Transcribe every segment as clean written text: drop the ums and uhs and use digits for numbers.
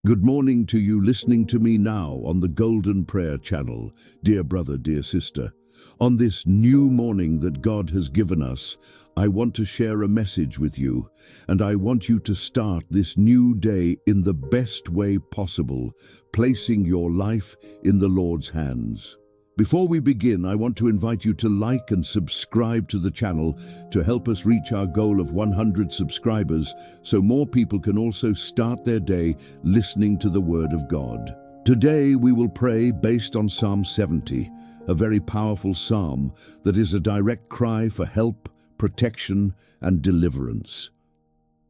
Good morning to you listening to me now on the Golden Prayer channel, dear brother, dear sister. On this new morning that God has given us, I want to share a message with you, and I want you to start this new day in the best way possible, placing your life in the Lord's hands. Before we begin, I want to invite you to like and subscribe to the channel to help us reach our goal of 100 subscribers so more people can also start their day listening to the Word of God. Today we will pray based on Psalm 70, a very powerful psalm that is a direct cry for help, protection, and deliverance.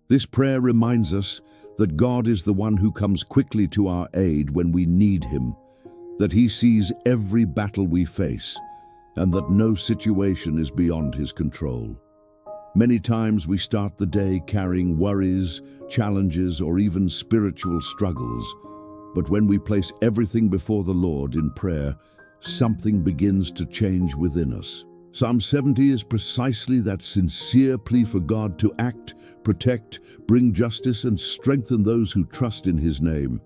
This prayer reminds us that God is the one who comes quickly to our aid when we need Him, that He sees every battle we face, and that no situation is beyond His control. Many times we start the day carrying worries, challenges, or even spiritual struggles, but when we place everything before the Lord in prayer, something begins to change within us. Psalm 70 is precisely that sincere plea for God to act, protect, bring justice, and strengthen those who trust in His name.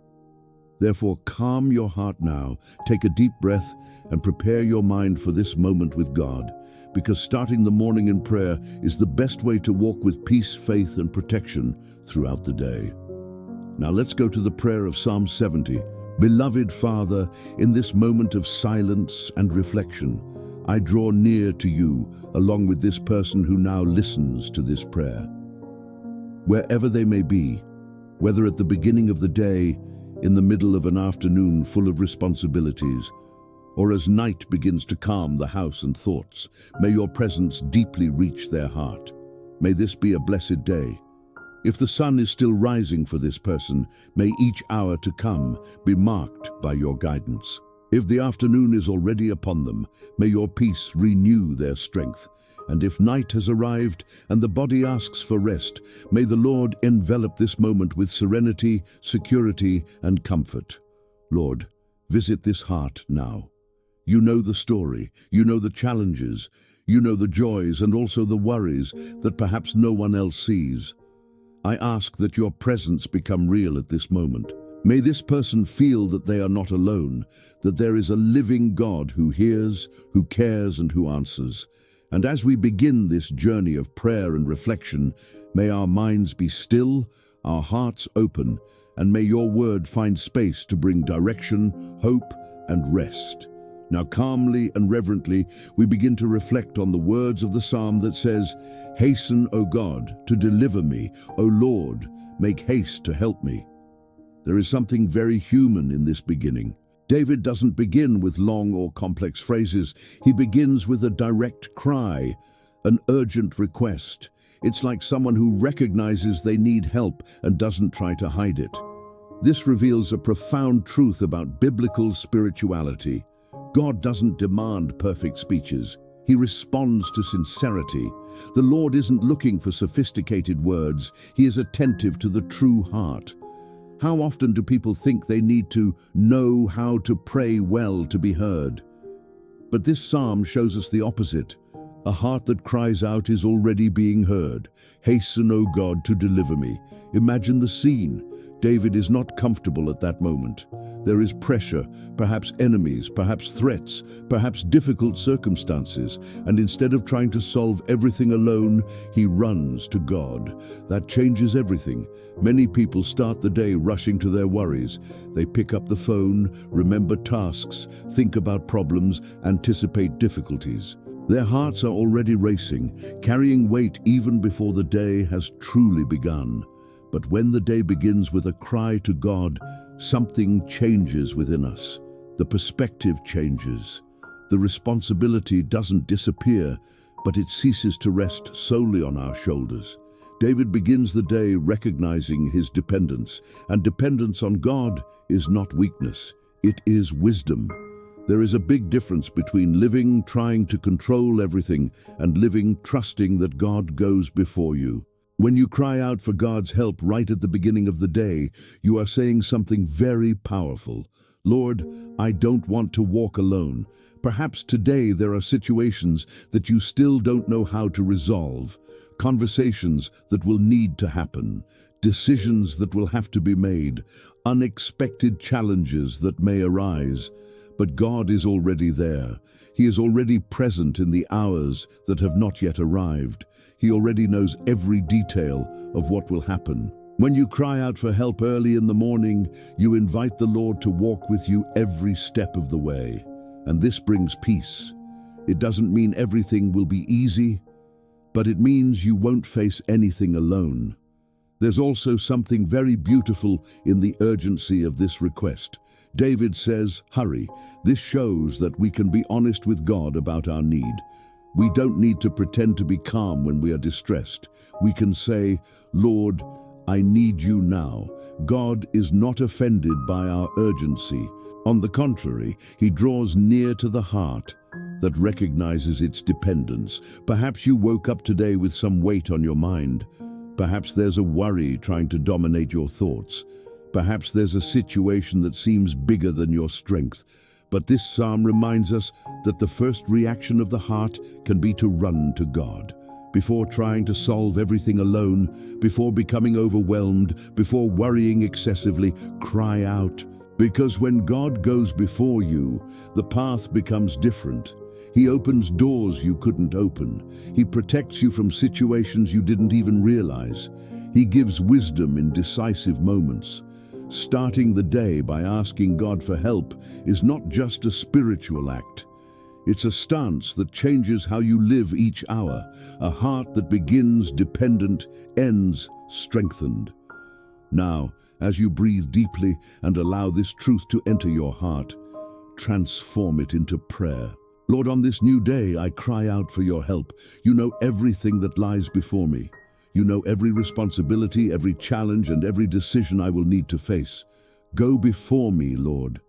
Therefore, calm your heart now, take a deep breath, and prepare your mind for this moment with God, because starting the morning in prayer is the best way to walk with peace, faith, and protection throughout the day. Now let's go to the prayer of Psalm 70. Beloved Father, in this moment of silence and reflection, I draw near to you along with this person who now listens to this prayer. Wherever they may be, whether at the beginning of the day, in the middle of an afternoon full of responsibilities, or as night begins to calm the house and thoughts, may your presence deeply reach their heart. May this be a blessed day. If the sun is still rising for this person, may each hour to come be marked by your guidance. If the afternoon is already upon them, may your peace renew their strength. And if night has arrived and the body asks for rest, may the Lord envelop this moment with serenity, security, and comfort. Lord, visit this heart now. You know the story, you know the challenges, you know the joys and also the worries that perhaps no one else sees. I ask that your presence become real at this moment. May this person feel that they are not alone, that there is a living God who hears, who cares, and who answers. And as we begin this journey of prayer and reflection, may our minds be still, our hearts open, and may your word find space to bring direction, hope, and rest. Now calmly and reverently, we begin to reflect on the words of the psalm that says, "Hasten, O God, to deliver me. O Lord, make haste to help me." There is something very human in this beginning. David doesn't begin with long or complex phrases. He begins with a direct cry, an urgent request. It's like someone who recognizes they need help and doesn't try to hide it. This reveals a profound truth about biblical spirituality. God doesn't demand perfect speeches. He responds to sincerity. The Lord isn't looking for sophisticated words. He is attentive to the true heart. How often do people think they need to know how to pray well to be heard? But this psalm shows us the opposite. A heart that cries out is already being heard. Hasten, O God, to deliver me. Imagine the scene. David is not comfortable at that moment. There is pressure, perhaps enemies, perhaps threats, perhaps difficult circumstances, and instead of trying to solve everything alone, he runs to God. That changes everything. Many people start the day rushing to their worries. They pick up the phone, remember tasks, think about problems, anticipate difficulties. Their hearts are already racing, carrying weight even before the day has truly begun. But when the day begins with a cry to God, something changes within us. The perspective changes. The responsibility doesn't disappear, but it ceases to rest solely on our shoulders. David begins the day recognizing his dependence, and dependence on God is not weakness, it is wisdom. There is a big difference between living trying to control everything and living trusting that God goes before you. When you cry out for God's help right at the beginning of the day, you are saying something very powerful. Lord, I don't want to walk alone. Perhaps today there are situations that you still don't know how to resolve, conversations that will need to happen, decisions that will have to be made, unexpected challenges that may arise. But God is already there. He is already present in the hours that have not yet arrived. He already knows every detail of what will happen. When you cry out for help early in the morning, you invite the Lord to walk with you every step of the way. And this brings peace. It doesn't mean everything will be easy, but it means you won't face anything alone. There's also something very beautiful in the urgency of this request. David says, "Hurry." This shows that we can be honest with God about our need. We don't need to pretend to be calm when we are distressed. We can say, "Lord, I need you now." God is not offended by our urgency. On the contrary, he draws near to the heart that recognizes its dependence. Perhaps you woke up today with some weight on your mind. Perhaps there's a worry trying to dominate your thoughts. Perhaps there's a situation that seems bigger than your strength. But this psalm reminds us that the first reaction of the heart can be to run to God. Before trying to solve everything alone, before becoming overwhelmed, before worrying excessively, cry out. Because when God goes before you, the path becomes different. He opens doors you couldn't open. He protects you from situations you didn't even realize. He gives wisdom in decisive moments. Starting the day by asking God for help is not just a spiritual act. It's a stance that changes how you live each hour, a heart that begins dependent, ends strengthened. Now, as you breathe deeply and allow this truth to enter your heart, transform it into prayer. Lord, on this new day, I cry out for your help. You know everything that lies before me. You know every responsibility, every challenge, and every decision I will need to face. Go before me, Lord.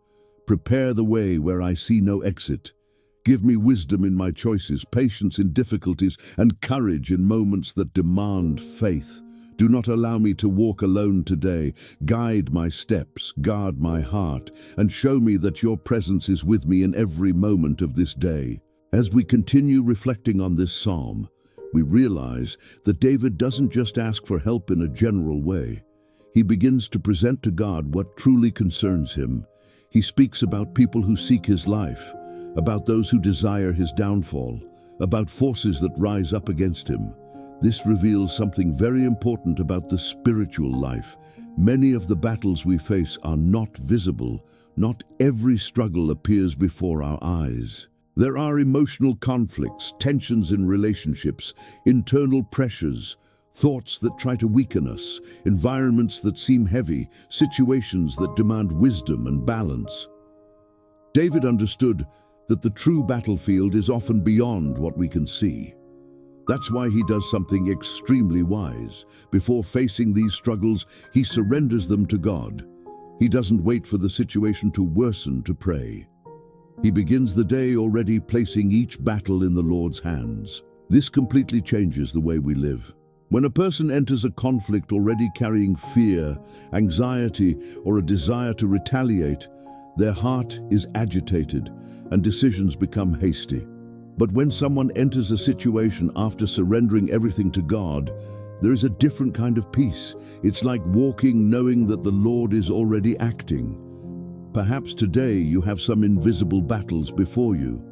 Prepare the way where I see no exit. Give me wisdom in my choices, patience in difficulties, and courage in moments that demand faith. Do not allow me to walk alone today. Guide my steps, guard my heart, and show me that your presence is with me in every moment of this day. As we continue reflecting on this psalm, we realize that David doesn't just ask for help in a general way. He begins to present to God what truly concerns him. He speaks about people who seek his life, about those who desire his downfall, about forces that rise up against him. This reveals something very important about the spiritual life. Many of the battles we face are not visible. Not every struggle appears before our eyes. There are emotional conflicts, tensions in relationships, internal pressures, thoughts that try to weaken us, environments that seem heavy, situations that demand wisdom and balance. David understood that the true battlefield is often beyond what we can see. That's why he does something extremely wise. Before facing these struggles, he surrenders them to God. He doesn't wait for the situation to worsen to pray. He begins the day already placing each battle in the Lord's hands. This completely changes the way we live. When a person enters a conflict already carrying fear, anxiety, or a desire to retaliate, their heart is agitated and decisions become hasty. But when someone enters a situation after surrendering everything to God, there is a different kind of peace. It's like walking knowing that the Lord is already acting. Perhaps today you have some invisible battles before you.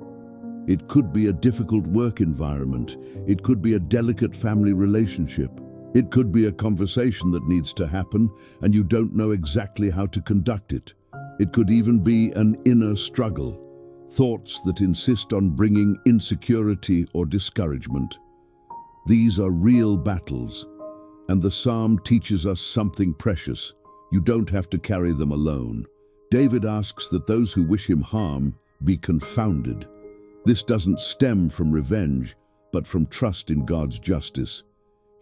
It could be a difficult work environment. It could be a delicate family relationship. It could be a conversation that needs to happen and you don't know exactly how to conduct it. It could even be an inner struggle. Thoughts that insist on bringing insecurity or discouragement. These are real battles, and the psalm teaches us something precious. You don't have to carry them alone. David asks that those who wish him harm be confounded. This doesn't stem from revenge, but from trust in God's justice.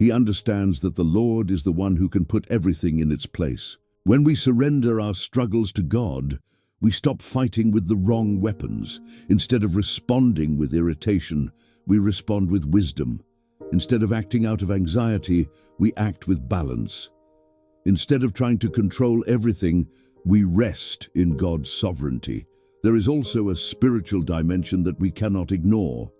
He understands that the Lord is the one who can put everything in its place. When we surrender our struggles to God, we stop fighting with the wrong weapons. Instead of responding with irritation, we respond with wisdom. Instead of acting out of anxiety, we act with balance. Instead of trying to control everything, we rest in God's sovereignty. There is also a spiritual dimension that we cannot ignore.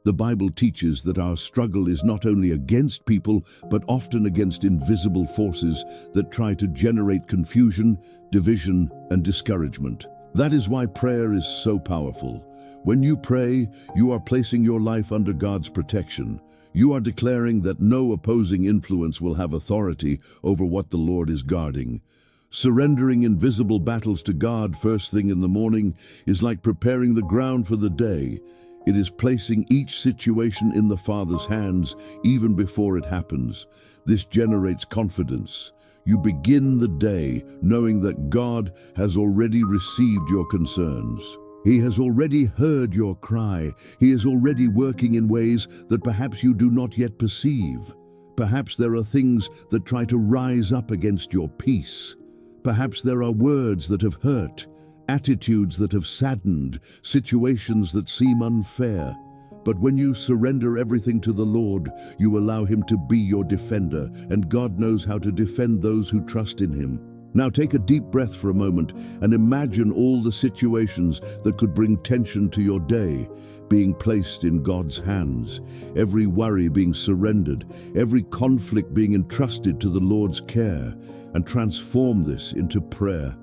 The Bible teaches that our struggle is not only against people, but often against invisible forces that try to generate confusion, division, and discouragement. That is why prayer is so powerful. When you pray, you are placing your life under God's protection. You are declaring that no opposing influence will have authority over what the Lord is guarding. Surrendering invisible battles to God first thing in the morning is like preparing the ground for the day. It is placing each situation in the Father's hands even before it happens. This generates confidence. You begin the day knowing that God has already received your concerns. He has already heard your cry. He is already working in ways that perhaps you do not yet perceive. Perhaps there are things that try to rise up against your peace. Perhaps there are words that have hurt, attitudes that have saddened, situations that seem unfair. But when you surrender everything to the Lord, you allow Him to be your defender, and God knows how to defend those who trust in Him. Now take a deep breath for a moment and imagine all the situations that could bring tension to your day being placed in God's hands, every worry being surrendered, every conflict being entrusted to the Lord's care, and transform this into prayer.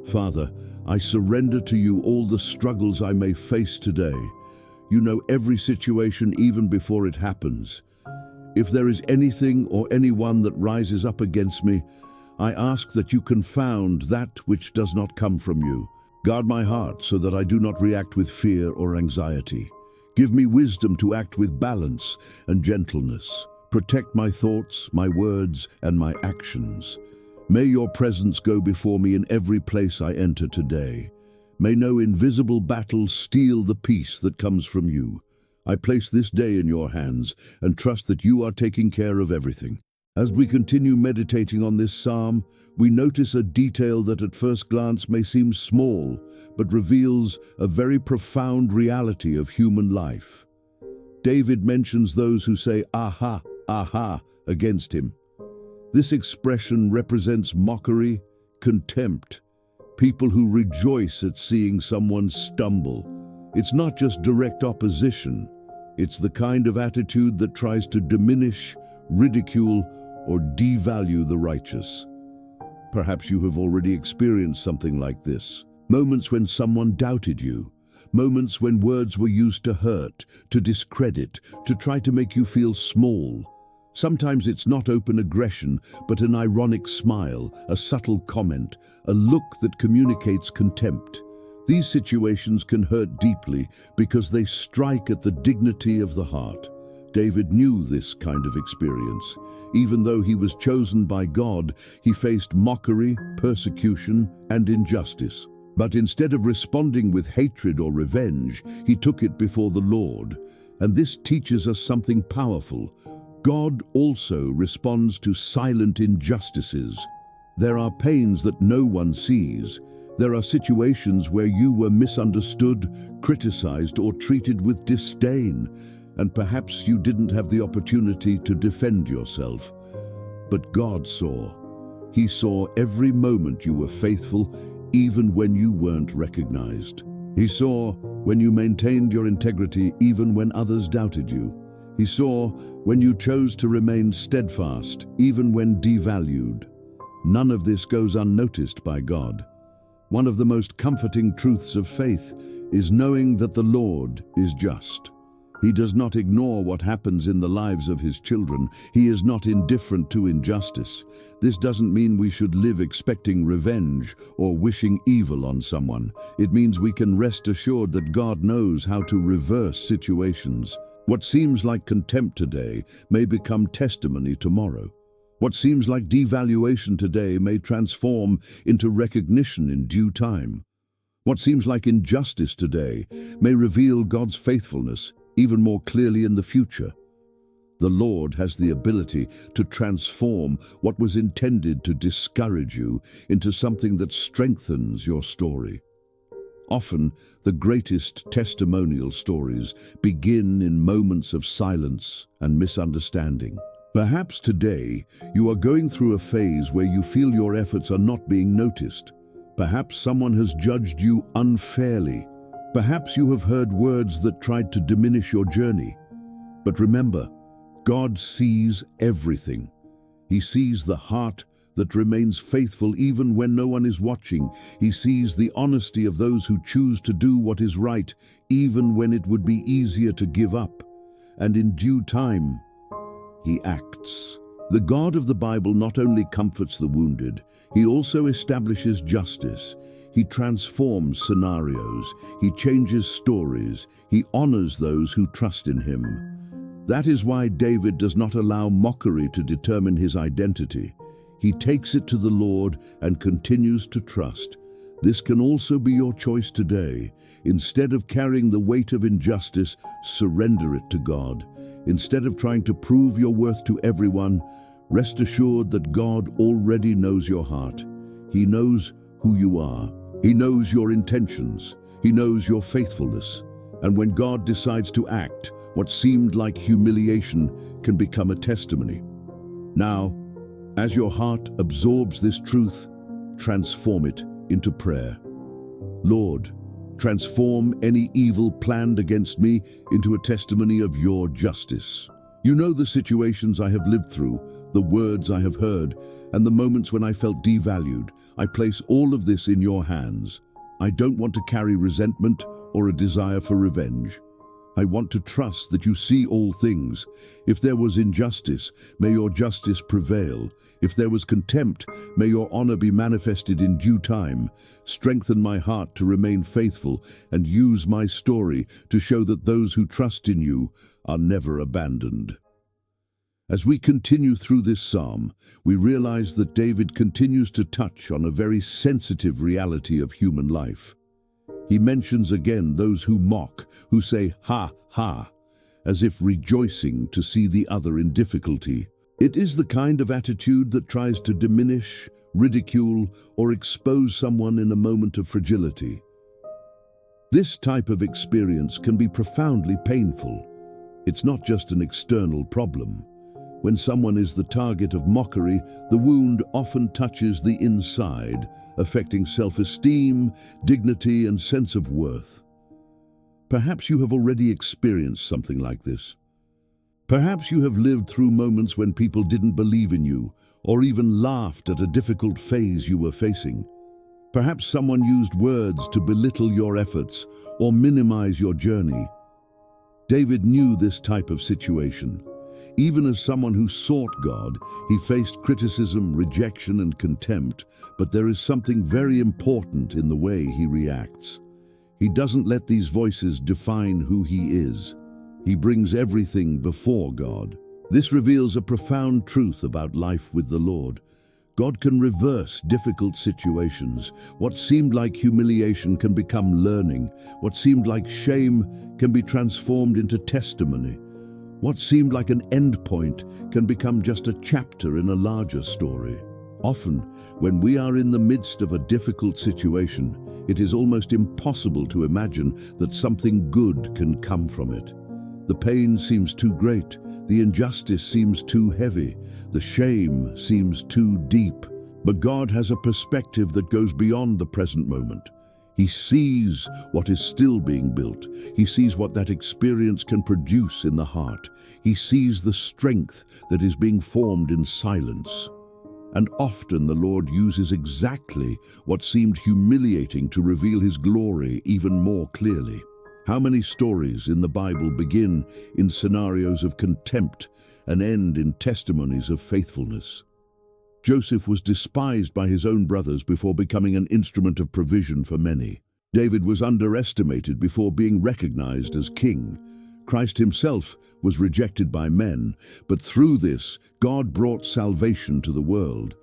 Father, I surrender to you all the struggles I may face today. You know every situation even before it happens. If there is anything or anyone that rises up against me, I ask that you confound that which does not come from you. Guard my heart so that I do not react with fear or anxiety. Give me wisdom to act with balance and gentleness. Protect my thoughts, my words, and my actions. May your presence go before me in every place I enter today. May no invisible battle steal the peace that comes from you. I place this day in your hands and trust that you are taking care of everything. As we continue meditating on this psalm, we notice a detail that at first glance may seem small, but reveals a very profound reality of human life. David mentions those who say, "Aha, aha," against him. This expression represents mockery, contempt, people who rejoice at seeing someone stumble. It's not just direct opposition. It's the kind of attitude that tries to diminish, ridicule, or devalue the righteous. Perhaps you have already experienced something like this. Moments when someone doubted you. Moments when words were used to hurt, to discredit, to try to make you feel small. Sometimes it's not open aggression, but an ironic smile, a subtle comment, a look that communicates contempt. These situations can hurt deeply because they strike at the dignity of the heart. David knew this kind of experience. Even though he was chosen by God, he faced mockery, persecution, and injustice. But instead of responding with hatred or revenge, he took it before the Lord. And this teaches us something powerful. God also responds to silent injustices. There are pains that no one sees. There are situations where you were misunderstood, criticized, or treated with disdain, and perhaps you didn't have the opportunity to defend yourself. But God saw. He saw every moment you were faithful, even when you weren't recognized. He saw when you maintained your integrity, even when others doubted you. He saw when you chose to remain steadfast, even when devalued. None of this goes unnoticed by God. One of the most comforting truths of faith is knowing that the Lord is just. He does not ignore what happens in the lives of His children. He is not indifferent to injustice. This doesn't mean we should live expecting revenge or wishing evil on someone. It means we can rest assured that God knows how to reverse situations. What seems like contempt today may become testimony tomorrow. What seems like devaluation today may transform into recognition in due time. What seems like injustice today may reveal God's faithfulness even more clearly in the future. The Lord has the ability to transform what was intended to discourage you into something that strengthens your story. Often, the greatest testimonial stories begin in moments of silence and misunderstanding. Perhaps today, you are going through a phase where you feel your efforts are not being noticed. Perhaps someone has judged you unfairly. Perhaps you have heard words that tried to diminish your journey. But remember, God sees everything. He sees the heart that remains faithful even when no one is watching. He sees the honesty of those who choose to do what is right, even when it would be easier to give up. And in due time, He acts. The God of the Bible not only comforts the wounded, He also establishes justice. He transforms scenarios. He changes stories. He honors those who trust in Him. That is why David does not allow mockery to determine his identity. He takes it to the Lord and continues to trust. This can also be your choice today. Instead of carrying the weight of injustice, surrender it to God. Instead of trying to prove your worth to everyone, rest assured that God already knows your heart. He knows who you are. He knows your intentions. He knows your faithfulness. And when God decides to act, what seemed like humiliation can become a testimony. Now, as your heart absorbs this truth, transform it into prayer. Lord, transform any evil planned against me into a testimony of your justice. You know the situations I have lived through, the words I have heard, and the moments when I felt devalued. I place all of this in your hands. I don't want to carry resentment or a desire for revenge. I want to trust that you see all things. If there was injustice, may your justice prevail. If there was contempt, may your honor be manifested in due time. Strengthen my heart to remain faithful and use my story to show that those who trust in you are never abandoned. As we continue through this psalm, we realize that David continues to touch on a very sensitive reality of human life. He mentions again those who mock, who say, "Ha, ha," as if rejoicing to see the other in difficulty. It is the kind of attitude that tries to diminish, ridicule, or expose someone in a moment of fragility. This type of experience can be profoundly painful. It's not just an external problem. When someone is the target of mockery, the wound often touches the inside, affecting self-esteem, dignity, and sense of worth. Perhaps you have already experienced something like this. Perhaps you have lived through moments when people didn't believe in you, or even laughed at a difficult phase you were facing. Perhaps someone used words to belittle your efforts or minimize your journey. David knew this type of situation. Even as someone who sought God, he faced criticism, rejection, and contempt, but there is something very important in the way he reacts. He doesn't let these voices define who he is. He brings everything before God. This reveals a profound truth about life with the Lord. God can reverse difficult situations. What seemed like humiliation can become learning. What seemed like shame can be transformed into testimony. What seemed like an end point can become just a chapter in a larger story. Often, when we are in the midst of a difficult situation, it is almost impossible to imagine that something good can come from it. The pain seems too great, the injustice seems too heavy, the shame seems too deep. But God has a perspective that goes beyond the present moment. He sees what is still being built. He sees what that experience can produce in the heart. He sees the strength that is being formed in silence. And often the Lord uses exactly what seemed humiliating to reveal His glory even more clearly. How many stories in the Bible begin in scenarios of contempt and end in testimonies of faithfulness? Joseph was despised by his own brothers before becoming an instrument of provision for many. David was underestimated before being recognized as king. Christ himself was rejected by men, but through this, God brought salvation to the world.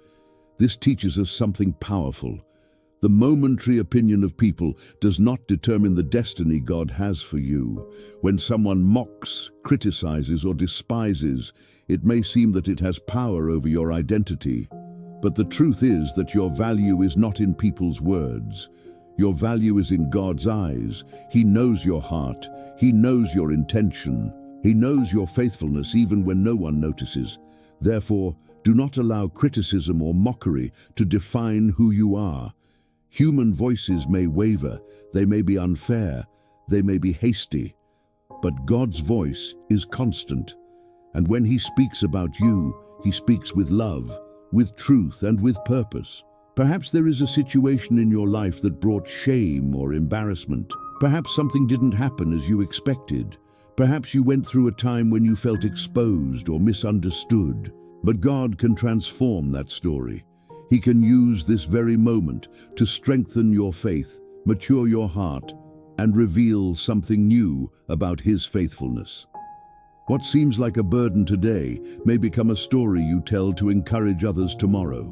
This teaches us something powerful. The momentary opinion of people does not determine the destiny God has for you. When someone mocks, criticizes, or despises, it may seem that it has power over your identity. But the truth is that your value is not in people's words. Your value is in God's eyes. He knows your heart. He knows your intention. He knows your faithfulness even when no one notices. Therefore, do not allow criticism or mockery to define who you are. Human voices may waver, they may be unfair, they may be hasty, but God's voice is constant. And when He speaks about you, He speaks with love, with truth, and with purpose. Perhaps there is a situation in your life that brought shame or embarrassment. Perhaps something didn't happen as you expected. Perhaps you went through a time when you felt exposed or misunderstood. But God can transform that story. He can use this very moment to strengthen your faith, mature your heart, and reveal something new about His faithfulness. What seems like a burden today may become a story you tell to encourage others tomorrow.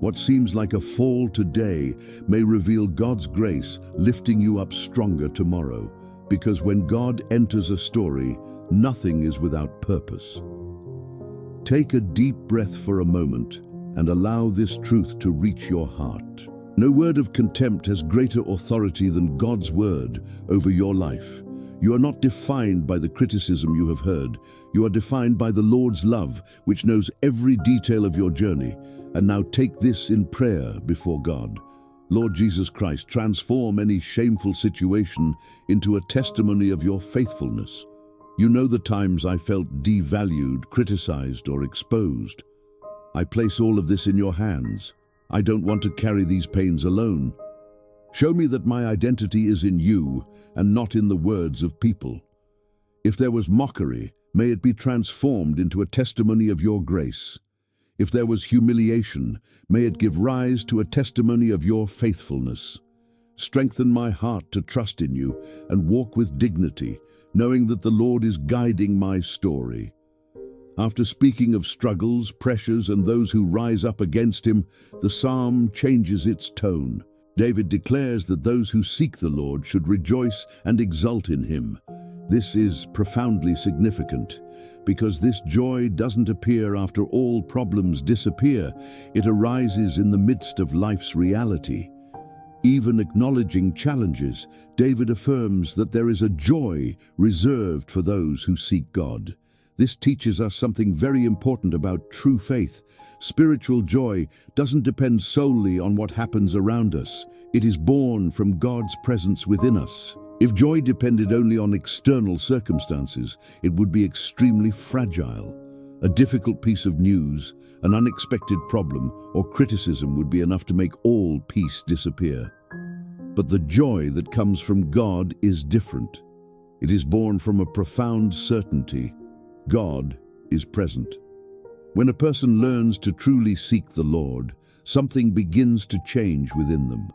What seems like a fall today may reveal God's grace, lifting you up stronger tomorrow. Because when God enters a story, nothing is without purpose. Take a deep breath for a moment and allow this truth to reach your heart. No word of contempt has greater authority than God's word over your life. You are not defined by the criticism you have heard. You are defined by the Lord's love, which knows every detail of your journey. And now take this in prayer before God. Lord Jesus Christ, transform any shameful situation into a testimony of your faithfulness. You know the times I felt devalued, criticized, or exposed. I place all of this in your hands. I don't want to carry these pains alone. Show me that my identity is in you and not in the words of people. If there was mockery, may it be transformed into a testimony of your grace. If there was humiliation, may it give rise to a testimony of your faithfulness. Strengthen my heart to trust in you and walk with dignity, knowing that the Lord is guiding my story. After speaking of struggles, pressures, and those who rise up against him, the psalm changes its tone. David declares that those who seek the Lord should rejoice and exult in him. This is profoundly significant, because this joy doesn't appear after all problems disappear. It arises in the midst of life's reality. Even acknowledging challenges, David affirms that there is a joy reserved for those who seek God. This teaches us something very important about true faith. Spiritual joy doesn't depend solely on what happens around us. It is born from God's presence within us. If joy depended only on external circumstances, it would be extremely fragile. A difficult piece of news, an unexpected problem, or criticism would be enough to make all peace disappear. But the joy that comes from God is different. It is born from a profound certainty. God is present. When a person learns to truly seek the Lord, something begins to change within them.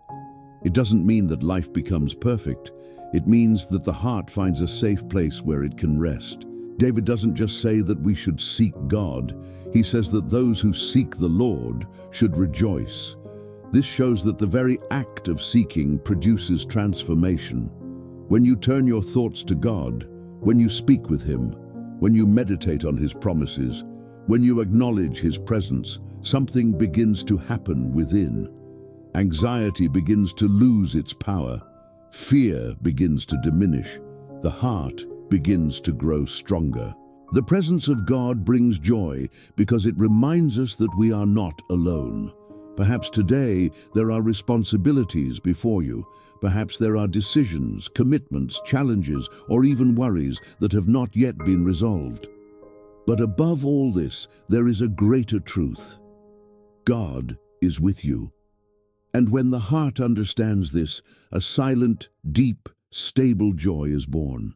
It doesn't mean that life becomes perfect. It means that the heart finds a safe place where it can rest. David doesn't just say that we should seek God. He says that those who seek the Lord should rejoice. This shows that the very act of seeking produces transformation. When you turn your thoughts to God, when you speak with Him, when you meditate on His promises, when you acknowledge His presence, something begins to happen within. Anxiety begins to lose its power. Fear begins to diminish. The heart begins to grow stronger. The presence of God brings joy because it reminds us that we are not alone. Perhaps today there are responsibilities before you. Perhaps there are decisions, commitments, challenges, or even worries that have not yet been resolved. But above all this, there is a greater truth. God is with you. And when the heart understands this, a silent, deep, stable joy is born.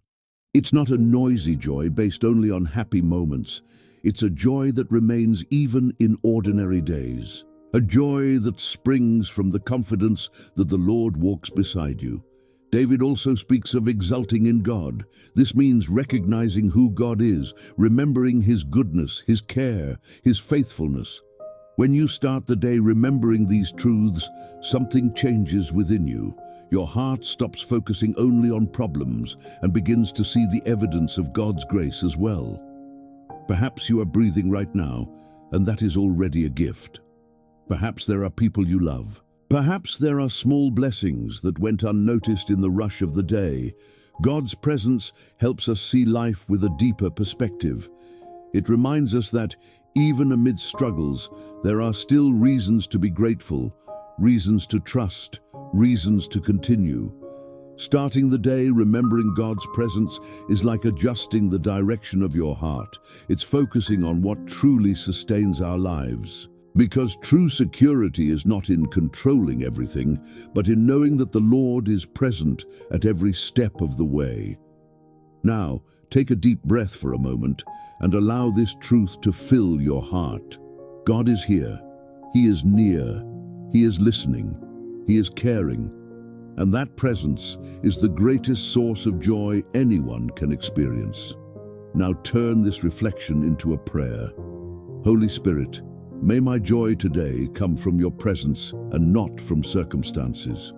It's not a noisy joy based only on happy moments. It's a joy that remains even in ordinary days. A joy that springs from the confidence that the Lord walks beside you. David also speaks of exulting in God. This means recognizing who God is, remembering His goodness, His care, His faithfulness. When you start the day remembering these truths, something changes within you. Your heart stops focusing only on problems and begins to see the evidence of God's grace as well. Perhaps you are breathing right now, and that is already a gift. Perhaps there are people you love. Perhaps there are small blessings that went unnoticed in the rush of the day. God's presence helps us see life with a deeper perspective. It reminds us that even amid struggles, there are still reasons to be grateful, reasons to trust, reasons to continue. Starting the day remembering God's presence is like adjusting the direction of your heart. It's focusing on what truly sustains our lives. Because true security is not in controlling everything, but in knowing that the Lord is present at every step of the way. Now, take a deep breath for a moment and allow this truth to fill your heart. God is here. He is near. He is listening. He is caring. And that presence is the greatest source of joy anyone can experience. Now turn this reflection into a prayer. Holy Spirit, may my joy today come from your presence and not from circumstances.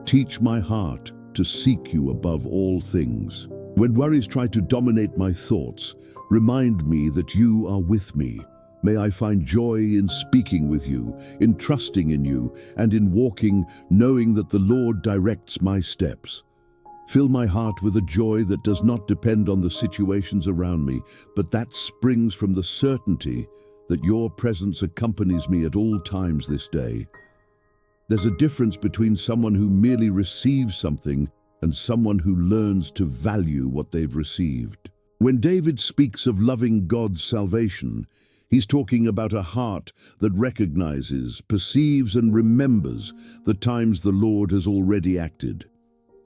Teach my heart to seek you above all things. When worries try to dominate my thoughts, remind me that you are with me. May I find joy in speaking with you, in trusting in you, and in walking, knowing that the Lord directs my steps. Fill my heart with a joy that does not depend on the situations around me, but that springs from the certainty that your presence accompanies me at all times this day. There's a difference between someone who merely receives something and someone who learns to value what they've received. When David speaks of loving God's salvation, he's talking about a heart that recognizes, perceives, and remembers the times the Lord has already acted.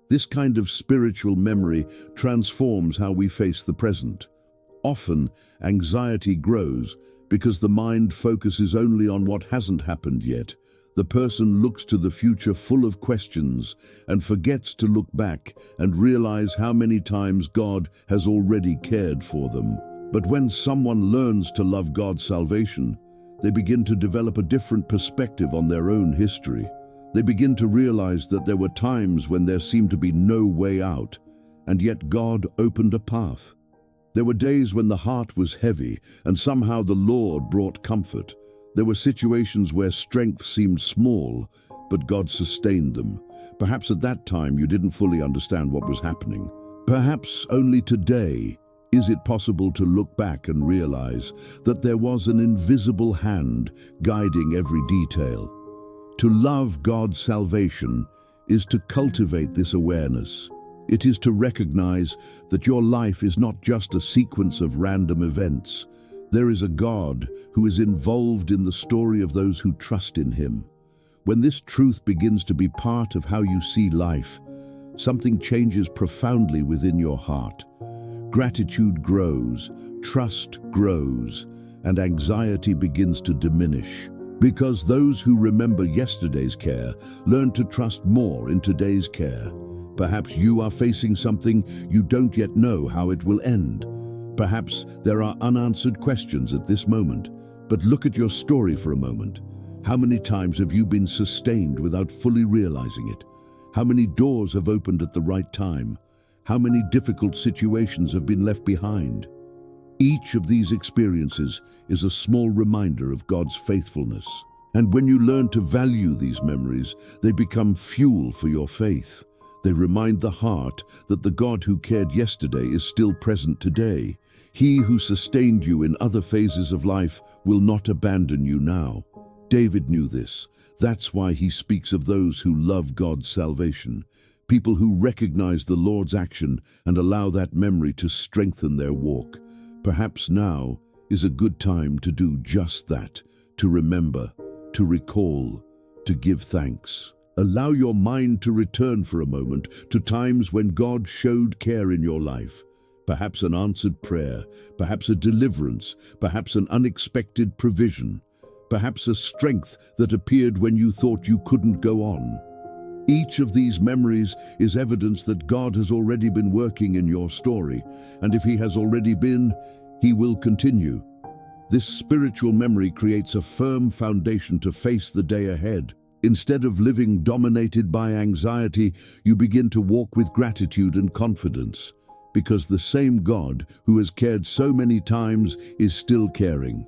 This kind of spiritual memory transforms how we face the present. Often, anxiety grows because the mind focuses only on what hasn't happened yet. The person looks to the future full of questions and forgets to look back and realize how many times God has already cared for them. But when someone learns to love God's salvation, they begin to develop a different perspective on their own history. They begin to realize that there were times when there seemed to be no way out, and yet God opened a path. There were days when the heart was heavy, and somehow the Lord brought comfort. There were situations where strength seemed small, but God sustained them. Perhaps at that time you didn't fully understand what was happening. Perhaps only today is it possible to look back and realize that there was an invisible hand guiding every detail. To love God's salvation is to cultivate this awareness. It is to recognize that your life is not just a sequence of random events. There is a God who is involved in the story of those who trust in Him. When this truth begins to be part of how you see life, something changes profoundly within your heart. Gratitude grows, trust grows, and anxiety begins to diminish. Because those who remember yesterday's care learn to trust more in today's care. Perhaps you are facing something you don't yet know how it will end. Perhaps there are unanswered questions at this moment, but look at your story for a moment. How many times have you been sustained without fully realizing it? How many doors have opened at the right time? How many difficult situations have been left behind? Each of these experiences is a small reminder of God's faithfulness. And when you learn to value these memories, they become fuel for your faith. They remind the heart that the God who cared yesterday is still present today. He who sustained you in other phases of life will not abandon you now. David knew this. That's why he speaks of those who love God's salvation. People who recognize the Lord's action and allow that memory to strengthen their walk. Perhaps now is a good time to do just that, to remember, to recall, to give thanks. Allow your mind to return for a moment to times when God showed care in your life. Perhaps an answered prayer, perhaps a deliverance, perhaps an unexpected provision, perhaps a strength that appeared when you thought you couldn't go on. Each of these memories is evidence that God has already been working in your story, and if He has already been, He will continue. This spiritual memory creates a firm foundation to face the day ahead. Instead of living dominated by anxiety, you begin to walk with gratitude and confidence, because the same God who has cared so many times is still caring.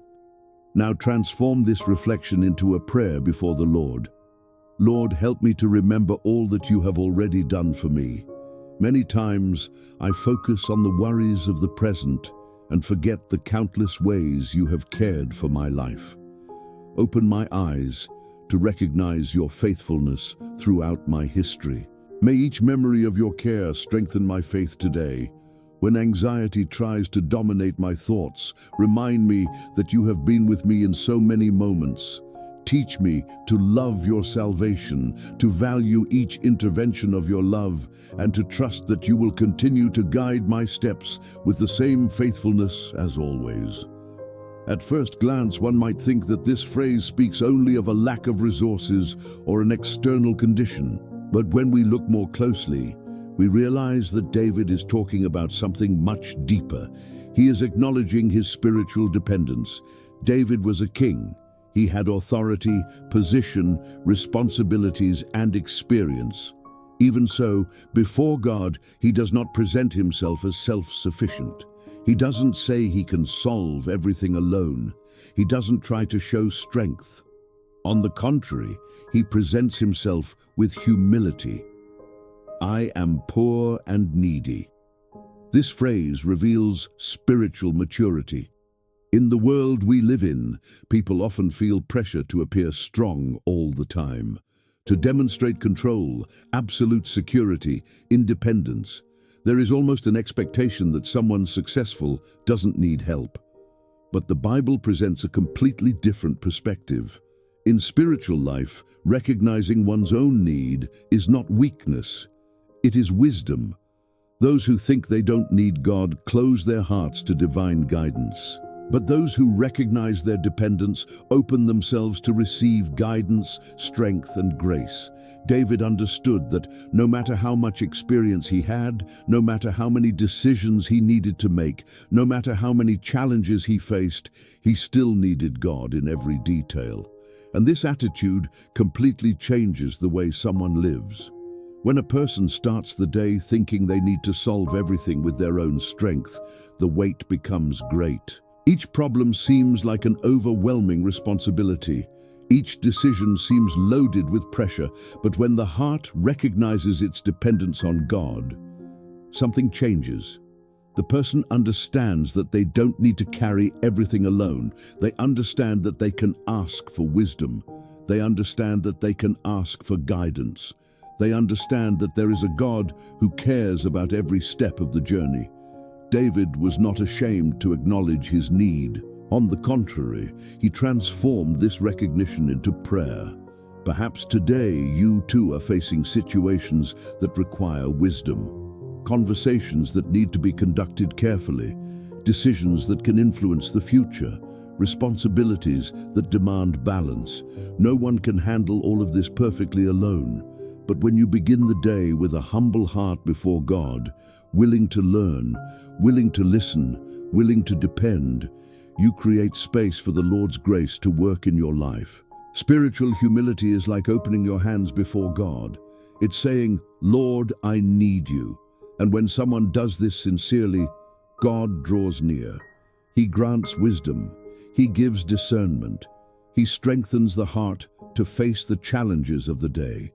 Now transform this reflection into a prayer before the Lord. Lord, help me to remember all that you have already done for me. Many times I focus on the worries of the present and forget the countless ways you have cared for my life. Open my eyes to recognize your faithfulness throughout my history. May each memory of your care strengthen my faith today. When anxiety tries to dominate my thoughts, remind me that you have been with me in so many moments. Teach me to love your salvation, to value each intervention of your love, and to trust that you will continue to guide my steps with the same faithfulness as always. At first glance, one might think that this phrase speaks only of a lack of resources or an external condition. But when we look more closely, we realize that David is talking about something much deeper. He is acknowledging his spiritual dependence. David was a king. He had authority, position, responsibilities, and experience. Even so, before God, he does not present himself as self-sufficient. He doesn't say he can solve everything alone. He doesn't try to show strength. On the contrary, he presents himself with humility. I am poor and needy. This phrase reveals spiritual maturity. In the world we live in, people often feel pressure to appear strong all the time, to demonstrate control, absolute security, independence. There is almost an expectation that someone successful doesn't need help. But the Bible presents a completely different perspective. In spiritual life, recognizing one's own need is not weakness. It is wisdom. Those who think they don't need God close their hearts to divine guidance. But those who recognize their dependence open themselves to receive guidance, strength, and grace. David understood that no matter how much experience he had, no matter how many decisions he needed to make, no matter how many challenges he faced, he still needed God in every detail. And this attitude completely changes the way someone lives. When a person starts the day thinking they need to solve everything with their own strength, the weight becomes great. Each problem seems like an overwhelming responsibility. Each decision seems loaded with pressure, but when the heart recognizes its dependence on God, something changes. The person understands that they don't need to carry everything alone. They understand that they can ask for wisdom. They understand that they can ask for guidance. They understand that there is a God who cares about every step of the journey. David was not ashamed to acknowledge his need. On the contrary, he transformed this recognition into prayer. Perhaps today you too are facing situations that require wisdom, conversations that need to be conducted carefully, decisions that can influence the future, responsibilities that demand balance. No one can handle all of this perfectly alone. But when you begin the day with a humble heart before God, willing to learn, willing to listen, willing to depend, you create space for the Lord's grace to work in your life. Spiritual humility is like opening your hands before God. It's saying, Lord, I need you. And when someone does this sincerely, God draws near. He grants wisdom. He gives discernment. He strengthens the heart to face the challenges of the day.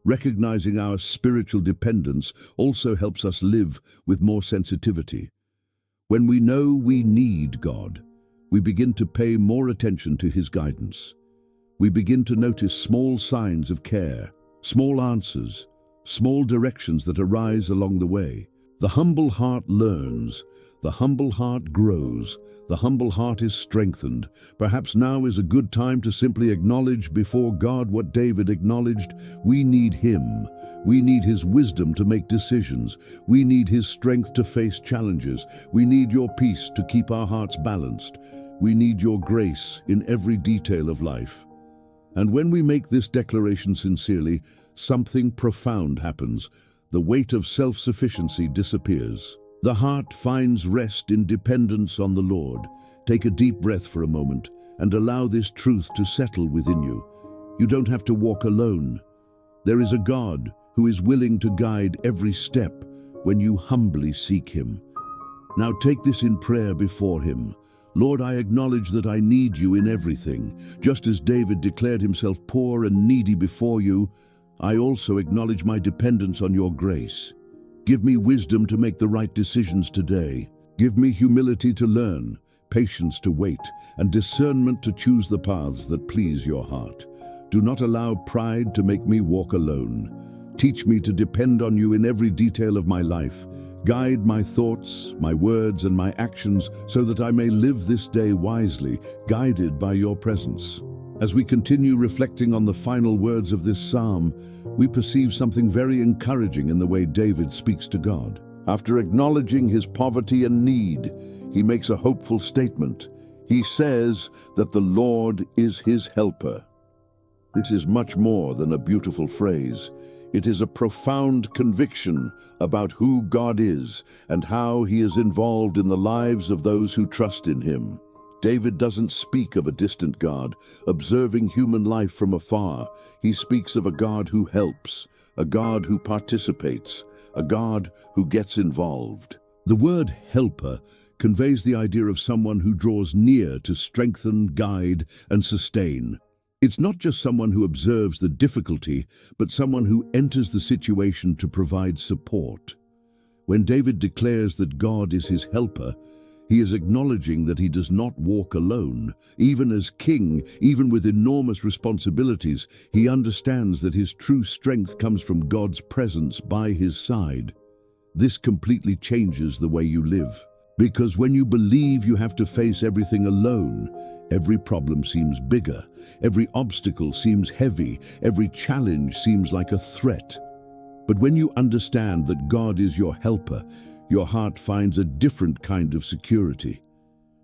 Recognizing our spiritual dependence also helps us live with more sensitivity. When we know we need God, we begin to pay more attention to His guidance. We begin to notice small signs of care, small answers, small directions that arise along the way. The humble heart learns, the humble heart grows, the humble heart is strengthened. Perhaps now is a good time to simply acknowledge before God what David acknowledged. We need Him. We need His wisdom to make decisions. We need His strength to face challenges. We need your peace to keep our hearts balanced. We need your grace in every detail of life. And when we make this declaration sincerely, something profound happens. The weight of self-sufficiency disappears. The heart finds rest in dependence on the Lord. Take a deep breath for a moment and allow this truth to settle within you. You don't have to walk alone. There is a God who is willing to guide every step when you humbly seek Him. Now take this in prayer before Him. Lord, I acknowledge that I need you in everything. Just as David declared himself poor and needy before you, I also acknowledge my dependence on your grace. Give me wisdom to make the right decisions today. Give me humility to learn, patience to wait, and discernment to choose the paths that please your heart. Do not allow pride to make me walk alone. Teach me to depend on you in every detail of my life. Guide my thoughts, my words, and my actions so that I may live this day wisely, guided by your presence. As we continue reflecting on the final words of this psalm, we perceive something very encouraging in the way David speaks to God. After acknowledging his poverty and need, he makes a hopeful statement. He says that the Lord is his helper. This is much more than a beautiful phrase. It is a profound conviction about who God is and how he is involved in the lives of those who trust in him. David doesn't speak of a distant God, observing human life from afar. He speaks of a God who helps, a God who participates, a God who gets involved. The word helper conveys the idea of someone who draws near to strengthen, guide, and sustain. It's not just someone who observes the difficulty, but someone who enters the situation to provide support. When David declares that God is his helper, he is acknowledging that he does not walk alone. Even as king, even with enormous responsibilities, he understands that his true strength comes from God's presence by his side. This completely changes the way you live. Because when you believe you have to face everything alone, every problem seems bigger, every obstacle seems heavy, every challenge seems like a threat. But when you understand that God is your helper, your heart finds a different kind of security.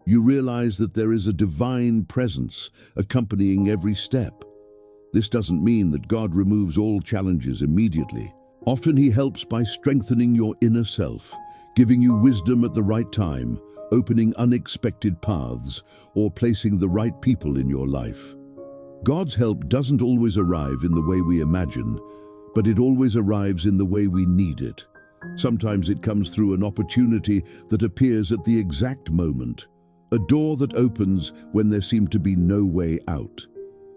You realize that there is a divine presence accompanying every step. This doesn't mean that God removes all challenges immediately. Often he helps by strengthening your inner self, giving you wisdom at the right time, opening unexpected paths, or placing the right people in your life. God's help doesn't always arrive in the way we imagine, but it always arrives in the way we need it. Sometimes it comes through an opportunity that appears at the exact moment, a door that opens when there seemed to be no way out.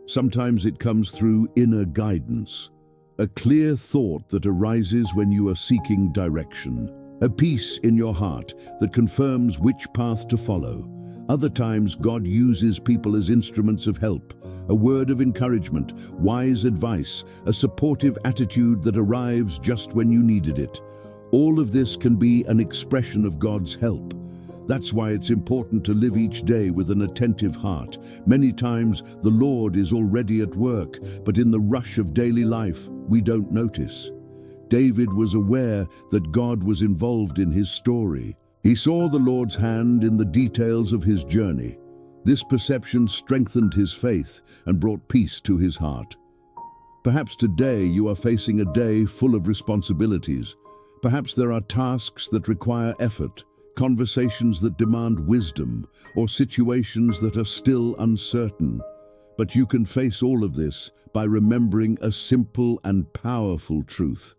Sometimes it comes through inner guidance, a clear thought that arises when you are seeking direction. A peace in your heart that confirms which path to follow. Other times, God uses people as instruments of help, a word of encouragement, wise advice, a supportive attitude that arrives just when you needed it. All of this can be an expression of God's help. That's why it's important to live each day with an attentive heart. Many times, the Lord is already at work, but in the rush of daily life, we don't notice. David was aware that God was involved in his story. He saw the Lord's hand in the details of his journey. This perception strengthened his faith and brought peace to his heart. Perhaps today you are facing a day full of responsibilities. Perhaps there are tasks that require effort, conversations that demand wisdom, or situations that are still uncertain. But you can face all of this by remembering a simple and powerful truth.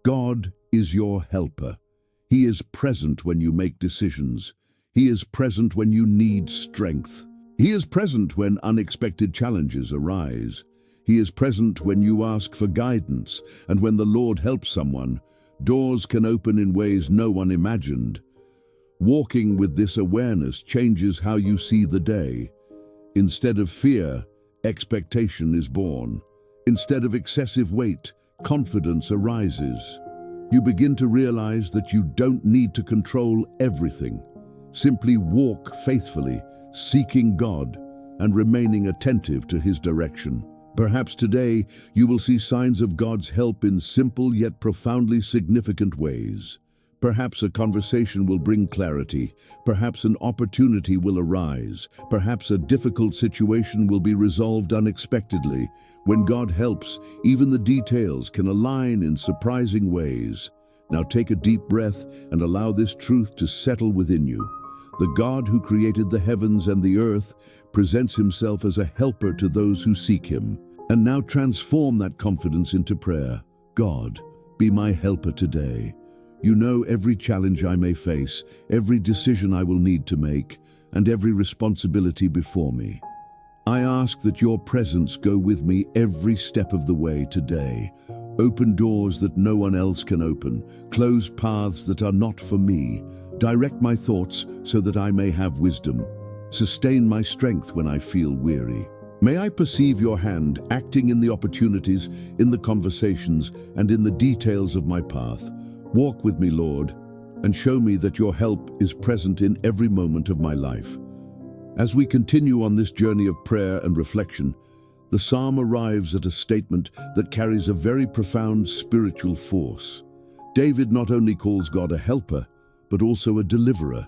God is your helper. He is present when you make decisions. He is present when you need strength. He is present when unexpected challenges arise. He is present when you ask for guidance, and when the Lord helps someone, doors can open in ways no one imagined. Walking with this awareness changes how you see the day. Instead of fear, expectation is born. Instead of excessive weight, confidence arises. You begin to realize that you don't need to control everything. Simply walk faithfully, seeking God and remaining attentive to his direction. Perhaps today you will see signs of God's help in simple yet profoundly significant ways. Perhaps a conversation will bring clarity. Perhaps an opportunity will arise. Perhaps a difficult situation will be resolved unexpectedly. When God helps, even the details can align in surprising ways. Now take a deep breath and allow this truth to settle within you. The God who created the heavens and the earth presents himself as a helper to those who seek him. And now transform that confidence into prayer. God, be my helper today. You know every challenge I may face, every decision I will need to make, and every responsibility before me. I ask that your presence go with me every step of the way today. Open doors that no one else can open, close paths that are not for me. Direct my thoughts so that I may have wisdom. Sustain my strength when I feel weary. May I perceive your hand acting in the opportunities, in the conversations, and in the details of my path. Walk with me, Lord, and show me that your help is present in every moment of my life. As we continue on this journey of prayer and reflection, the psalm arrives at a statement that carries a very profound spiritual force. David not only calls God a helper, but also a deliverer.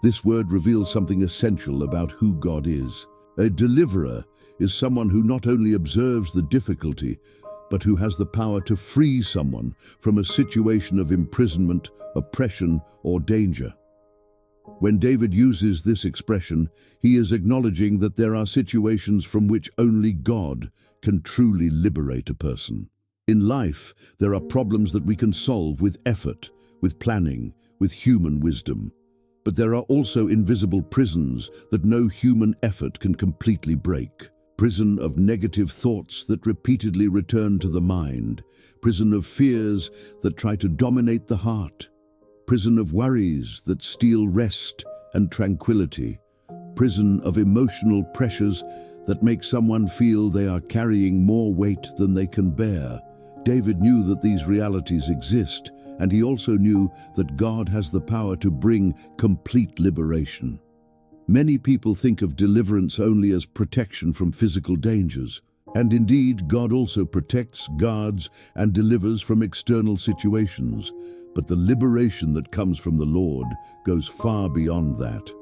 This word reveals something essential about who God is. A deliverer is someone who not only observes the difficulty, but who has the power to free someone from a situation of imprisonment, oppression, or danger. When David uses this expression, he is acknowledging that there are situations from which only God can truly liberate a person. In life, there are problems that we can solve with effort, with planning, with human wisdom. But there are also invisible prisons that no human effort can completely break. Prison of negative thoughts that repeatedly return to the mind. Prison of fears that try to dominate the heart. Prison of worries that steal rest and tranquility. Prison of emotional pressures that make someone feel they are carrying more weight than they can bear. David knew that these realities exist, and he also knew that God has the power to bring complete liberation. Many people think of deliverance only as protection from physical dangers, and indeed God also protects, guards, and delivers from external situations. But the liberation that comes from the Lord goes far beyond that.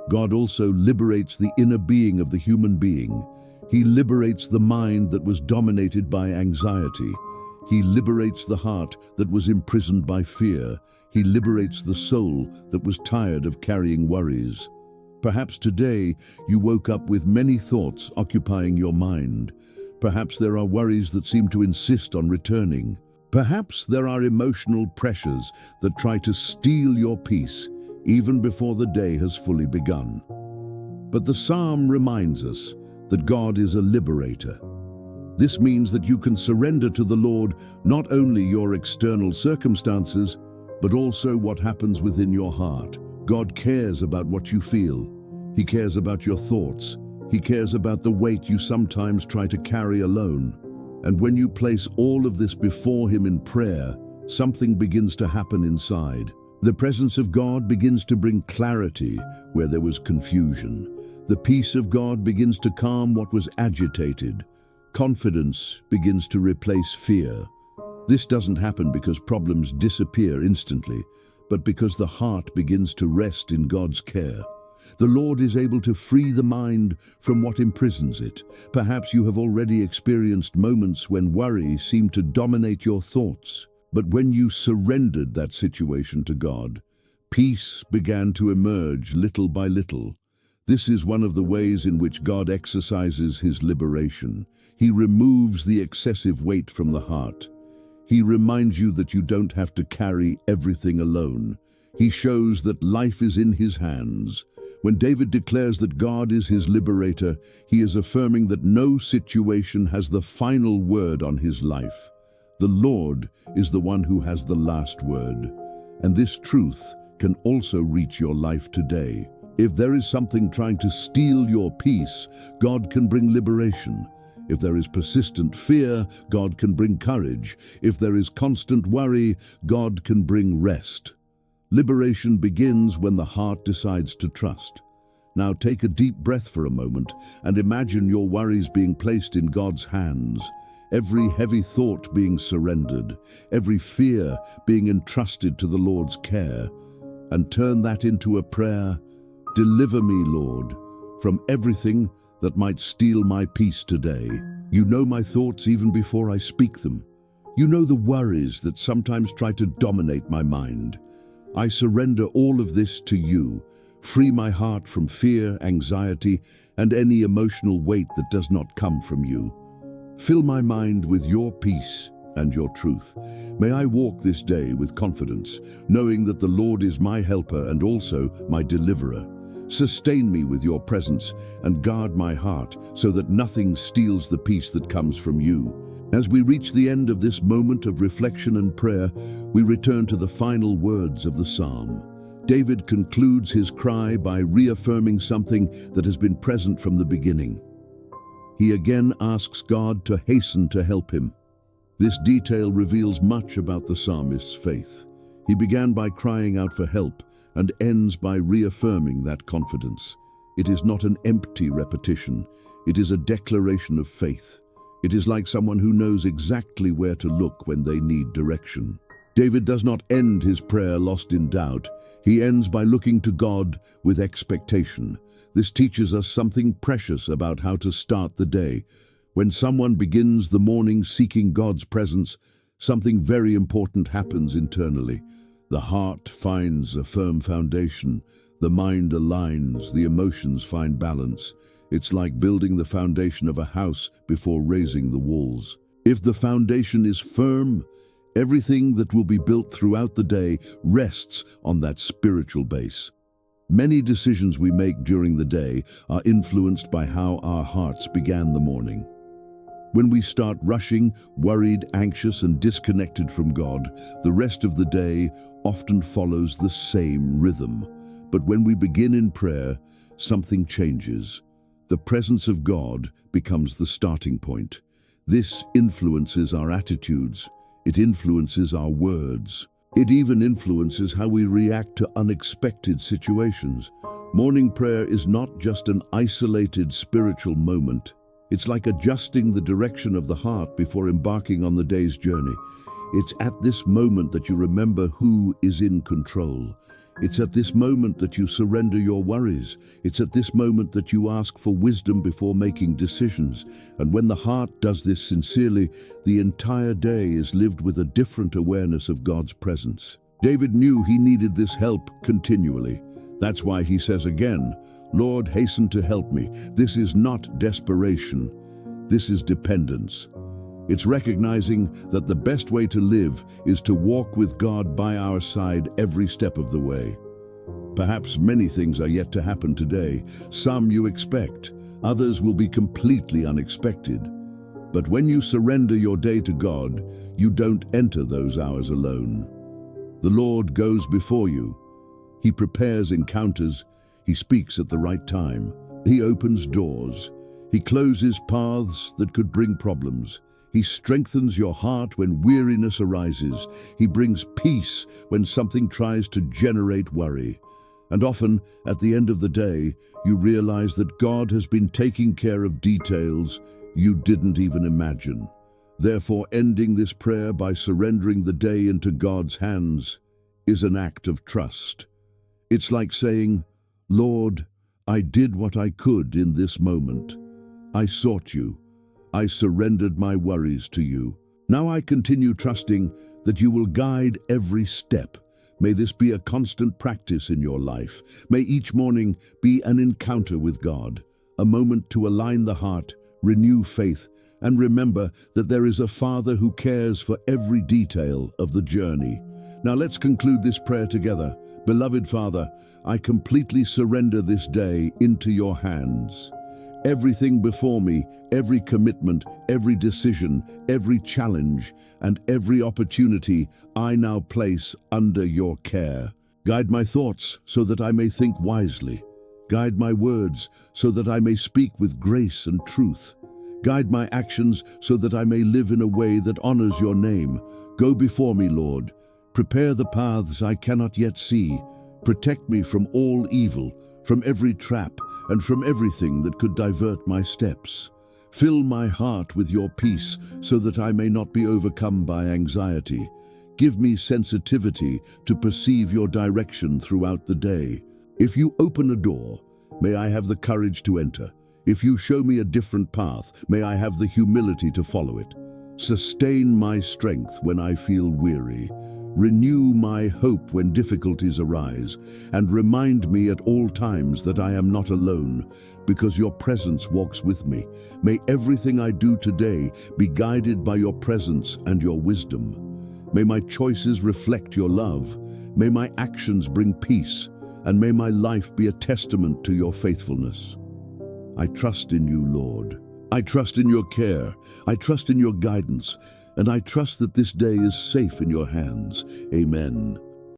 God also liberates the inner being of the human being. He liberates the mind that was dominated by anxiety. He liberates the heart that was imprisoned by fear. He liberates the soul that was tired of carrying worries. Perhaps today you woke up with many thoughts occupying your mind. Perhaps there are worries that seem to insist on returning. Perhaps there are emotional pressures that try to steal your peace even before the day has fully begun. But the psalm reminds us that God is a liberator. This means that you can surrender to the Lord not only your external circumstances, but also what happens within your heart. God cares about what you feel. He cares about your thoughts. He cares about the weight you sometimes try to carry alone. And when you place all of this before Him in prayer, something begins to happen inside. The presence of God begins to bring clarity where there was confusion. The peace of God begins to calm what was agitated. Confidence begins to replace fear. This doesn't happen because problems disappear instantly, but because the heart begins to rest in God's care. The Lord is able to free the mind from what imprisons it. Perhaps you have already experienced moments when worry seemed to dominate your thoughts. But when you surrendered that situation to God, peace began to emerge little by little. This is one of the ways in which God exercises His liberation. He removes the excessive weight from the heart. He reminds you that you don't have to carry everything alone. He shows that life is in His hands. When David declares that God is his liberator, he is affirming that no situation has the final word on his life. The Lord is the one who has the last word. And this truth can also reach your life today. If there is something trying to steal your peace, God can bring liberation. If there is persistent fear, God can bring courage. If there is constant worry, God can bring rest. Liberation begins when the heart decides to trust. Now take a deep breath for a moment and imagine your worries being placed in God's hands. Every heavy thought being surrendered, every fear being entrusted to the Lord's care. And turn that into a prayer. Deliver me, Lord, from everything that might steal my peace today. You know my thoughts even before I speak them. You know the worries that sometimes try to dominate my mind. I surrender all of this to you. Free my heart from fear, anxiety, and any emotional weight that does not come from you. Fill my mind with your peace and your truth. May I walk this day with confidence, knowing that the Lord is my helper and also my deliverer. Sustain me with your presence and guard my heart so that nothing steals the peace that comes from you. As we reach the end of this moment of reflection and prayer, we return to the final words of the psalm. David concludes his cry by reaffirming something that has been present from the beginning. He again asks God to hasten to help him. This detail reveals much about the psalmist's faith. He began by crying out for help and ends by reaffirming that confidence. It is not an empty repetition. It is a declaration of faith. It is like someone who knows exactly where to look when they need direction. David does not end his prayer lost in doubt. He ends by looking to God with expectation. This teaches us something precious about how to start the day. When someone begins the morning seeking God's presence, something very important happens internally. The heart finds a firm foundation. The mind aligns. The emotions find balance. It's like building the foundation of a house before raising the walls. If the foundation is firm, everything that will be built throughout the day rests on that spiritual base. Many decisions we make during the day are influenced by how our hearts began the morning. When we start rushing, worried, anxious, and disconnected from God, the rest of the day often follows the same rhythm. But when we begin in prayer, something changes. The presence of God becomes the starting point. This influences our attitudes. It influences our words. It even influences how we react to unexpected situations. Morning prayer is not just an isolated spiritual moment. It's like adjusting the direction of the heart before embarking on the day's journey. It's at this moment that you remember who is in control. It's at this moment that you surrender your worries. It's at this moment that you ask for wisdom before making decisions. And when the heart does this sincerely, the entire day is lived with a different awareness of God's presence. David knew he needed this help continually. That's why he says again, "Lord, hasten to help me." This is not desperation. This is dependence. It's recognizing that the best way to live is to walk with God by our side every step of the way. Perhaps many things are yet to happen today. Some you expect, others will be completely unexpected. But when you surrender your day to God, you don't enter those hours alone. The Lord goes before you. He prepares encounters. He speaks at the right time. He opens doors. He closes paths that could bring problems. He strengthens your heart when weariness arises. He brings peace when something tries to generate worry. And often, at the end of the day, you realize that God has been taking care of details you didn't even imagine. Therefore, ending this prayer by surrendering the day into God's hands is an act of trust. It's like saying, "Lord, I did what I could in this moment. I sought you. I surrendered my worries to you. Now I continue trusting that you will guide every step. May this be a constant practice in your life. May each morning be an encounter with God, a moment to align the heart, renew faith, and remember that there is a Father who cares for every detail of the journey. Now let's conclude this prayer together. Beloved Father, I completely surrender this day into your hands. Everything before me, every commitment, every decision, every challenge, and every opportunity I now place under your care. Guide my thoughts so that I may think wisely. Guide my words so that I may speak with grace and truth. Guide my actions so that I may live in a way that honors your name. Go before me, Lord. Prepare the paths I cannot yet see. Protect me from all evil, from every trap, and from everything that could divert my steps. Fill my heart with your peace so that I may not be overcome by anxiety. Give me sensitivity to perceive your direction throughout the day. If you open a door, may I have the courage to enter. If you show me a different path, may I have the humility to follow it. Sustain my strength when I feel weary. Renew my hope when difficulties arise, and remind me at all times that I am not alone, because your presence walks with me. May everything I do today be guided by your presence and your wisdom. May my choices reflect your love. May my actions bring peace, and may my life be a testament to your faithfulness. I trust in you, Lord. I trust in your care. I trust in your guidance. And I trust that this day is safe in your hands. Amen.